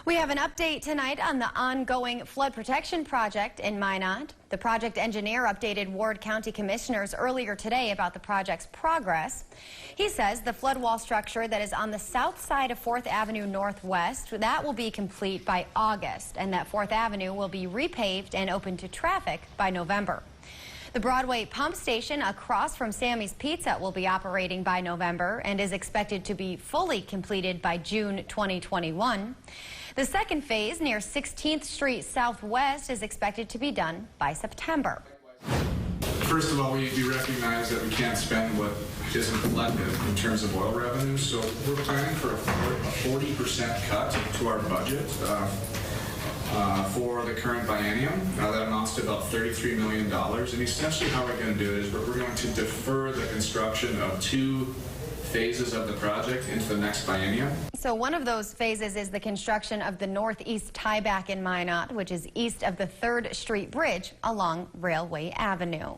We have an update tonight on the ongoing flood protection project in Minot. The project engineer updated Ward County commissioners earlier today about the project's progress. He says the flood wall structure that is on the south side of 4th Avenue Northwest, that will be complete by August, and that 4th Avenue will be repaved and open to traffic by November. The Broadway pump station across from Sammy's Pizza will be operating by November and is expected to be fully completed by June 2021. The second phase near 16th Street Southwest is expected to be done by September. First of all, we recognize that we can't spend what isn't collected in terms of oil revenue, so we're planning for a 40% cut to our budget for the current biennium. That amounts to about $33 million, and essentially how we're going to do it is we're going to defer the construction of 2 phases of the project into the next biennium. So one of those phases is the construction of the northeast tieback in Minot, which is east of the 3rd Street Bridge along Railway Avenue.